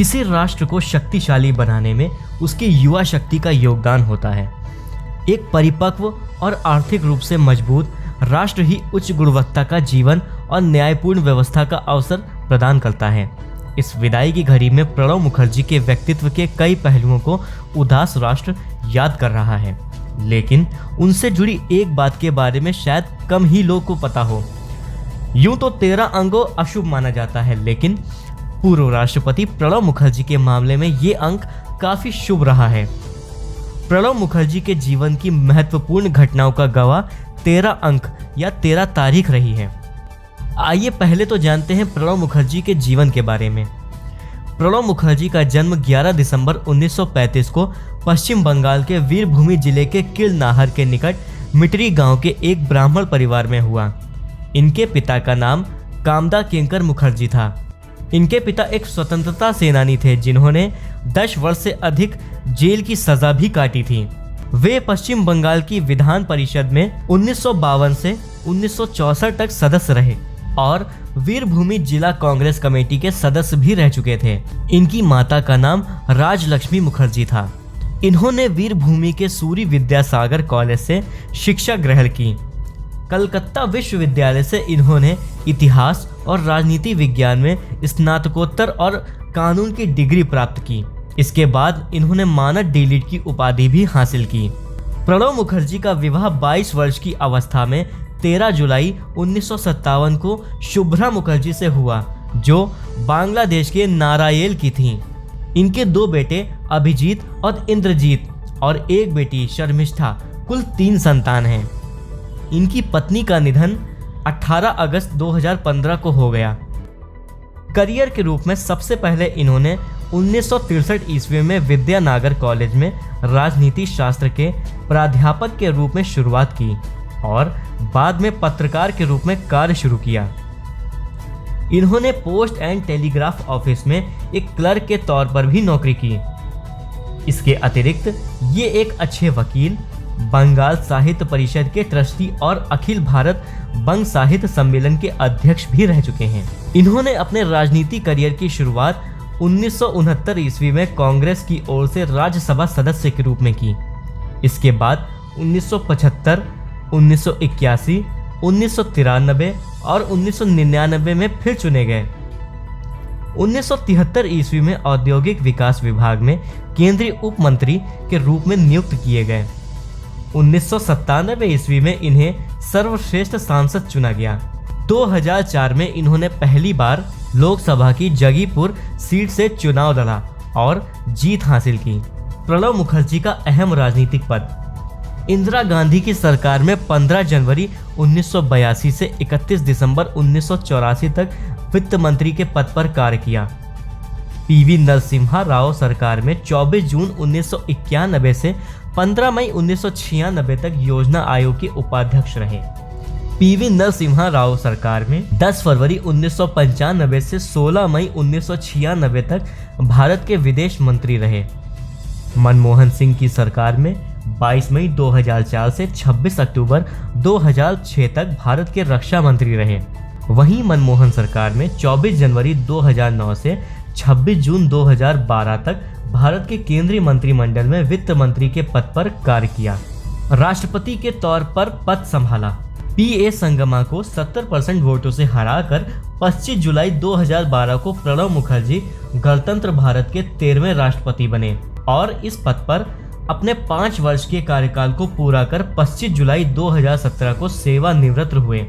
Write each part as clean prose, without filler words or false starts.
किसी राष्ट्र को शक्तिशाली बनाने में उसकी युवा शक्ति का योगदान होता है। एक परिपक्व और आर्थिक रूप से मजबूत राष्ट्र ही उच्च गुणवत्ता का जीवन और न्यायपूर्ण व्यवस्था का अवसर प्रदान करता है। इस विदाई की घड़ी में प्रणब मुखर्जी के व्यक्तित्व के कई पहलुओं को उदास राष्ट्र याद कर रहा है, लेकिन उनसे जुड़ी एक बात के बारे में शायद कम ही लोग को पता हो। यूं तो 13 अंगों अशुभ माना जाता है, लेकिन पूर्व राष्ट्रपति प्रणब मुखर्जी के मामले में ये अंक काफी शुभ रहा है। प्रणब मुखर्जी के जीवन की महत्वपूर्ण घटनाओं का गवाह 13 अंक या 13 तारीख रही है। आइए पहले तो जानते हैं प्रणब मुखर्जी के जीवन के बारे में। प्रणब मुखर्जी का जन्म 11 दिसंबर 1935 को पश्चिम बंगाल के वीरभूमि जिले के किलनाहर के निकट मिटरी गांव के एक ब्राह्मण परिवार में हुआ। इनके पिता का नाम कामदा किंकर मुखर्जी था। इनके पिता एक स्वतंत्रता सेनानी थे जिन्होंने 10 वर्ष से अधिक जेल की सजा भी काटी थी। वे पश्चिम बंगाल की विधान परिषद में 1952 से 1964 तक सदस्य रहे और वीरभूमि जिला कांग्रेस कमेटी के सदस्य भी रह चुके थे। इनकी माता का नाम राजलक्ष्मी मुखर्जी था। इन्होंने वीरभूमि के सूरी विद्यासागर कॉलेज से शिक्षा ग्रहण की। कलकत्ता विश्वविद्यालय से इन्होंने इतिहास और राजनीति विज्ञान में स्नातकोत्तर और कानून की डिग्री प्राप्त की। इसके बाद इन्होंने मानद डीलिट की उपाधि भी हासिल की। प्रणब मुखर्जी का विवाह 22 वर्ष की अवस्था में 13 जुलाई 1957 को शुभ्रा मुखर्जी से हुआ, जो बांग्लादेश के नारायल की थीं। इनके 2 बेटे अभिजीत और इंद्रजीत और एक बेटी शर्मिष्ठा, कुल 3 संतान हैं। इनकी पत्नी का निधन 18 अगस्त 2015 को हो गया। करियर के रूप में सबसे पहले इन्होंने 1963 ईस्वी में विद्यानगर कॉलेज में राजनीति शास्त्र के प्राध्यापक के रूप में शुरुआत की और बाद में पत्रकार के रूप में कार्य शुरू किया। इन्होंने पोस्ट एंड टेलीग्राफ ऑफिस में एक क्लर्क के तौर पर भी नौकरी की। इसके अतिरिक्त ये एक अच्छे वकील, बंगाल साहित्य परिषद के ट्रस्टी और अखिल भारत बंग साहित्य सम्मेलन के अध्यक्ष भी रह चुके हैं। इन्होंने अपने राजनीति करियर की शुरुआत 1969 ईस्वी में कांग्रेस की ओर से राज्यसभा सदस्य के रूप में की। इसके बाद 1975, 1981, 1993 और 1999 में फिर चुने गए। 1973 ईस्वी में औद्योगिक विकास विभाग में केंद्रीय उप मंत्री के रूप में नियुक्त किए गए। 1997 ईस्वी में इन्हें सर्वश्रेष्ठ सांसद चुना गया। 2004 में इन्होंने पहली बार लोकसभा की जगीपुर सीट से चुनाव लड़ा और जीत हासिल की। प्रणब मुखर्जी का अहम राजनीतिक पद। इंदिरा गांधी की सरकार में 15 जनवरी 1982 से 31 दिसंबर 1984 तक वित्त मंत्री के पद पर कार्य किया। पीवी नरसिम्हा राव सरकार में 24 जून 1991 से 15 मई 1996 तक योजना आयोग के उपाध्यक्ष रहे। पीवी नरसिम्हा राव सरकार में 10 फरवरी 1995 से 16 मई 1996 तक भारत के विदेश मंत्री रहे। मनमोहन सिंह की सरकार में 22 मई 2004 से 26 अक्टूबर 2006 तक भारत के रक्षा मंत्री रहे। वहीं मनमोहन सरकार में 24 जनवरी 2009 से 26 जून 2012 तक भारत के केंद्रीय मंत्रिमंडल में वित्त मंत्री के पद पर कार्य किया। राष्ट्रपति के तौर पर पद संभाला। पीए संगमा को 70% वोटों से हराकर 25 जुलाई 2012 को प्रणब मुखर्जी गणतंत्र भारत के 13वें राष्ट्रपति बने और इस पद पर अपने 5 वर्ष के कार्यकाल को पूरा कर 25 जुलाई 2017 को सेवानिवृत्त हुए।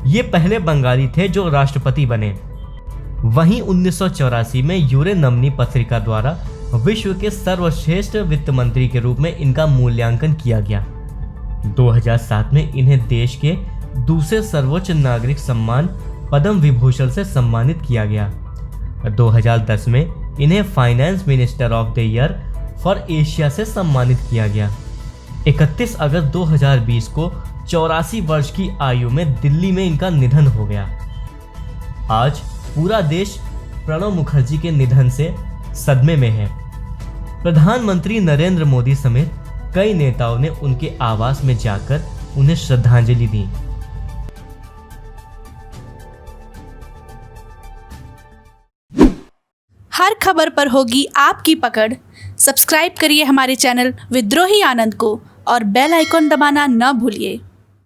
ये पहले बंगाली थे जो राष्ट्रपति बने। वहीं 1984 में यूरेनमनी पत्रिका द्वारा विश्व के सर्वश्रेष्ठ वित्त मंत्री के रूप में इनका मूल्यांकन किया गया। 2007 में इन्हें देश के दूसरे सर्वोच्च नागरिक सम्मान पद्म विभूषण से सम्मानित किया गया। 2010 में इन्हें finance minister of the year for Asia से सम्मानित किया गया। 31 अगस्त 2020 को 84 वर्ष की आयु में दिल्ली में इनका निधन हो गया। आज पूरा देश प्रणब मुखर्जी के निधन से सदमे में है। प्रधानमंत्री नरेंद्र मोदी समेत कई नेताओं ने उनके आवास में जाकर उन्हें श्रद्धांजलि दी। हर खबर पर होगी आपकी पकड़। सब्सक्राइब करिए हमारे चैनल विद्रोही आनंद को और बेल आइकॉन दबाना न भूलिए।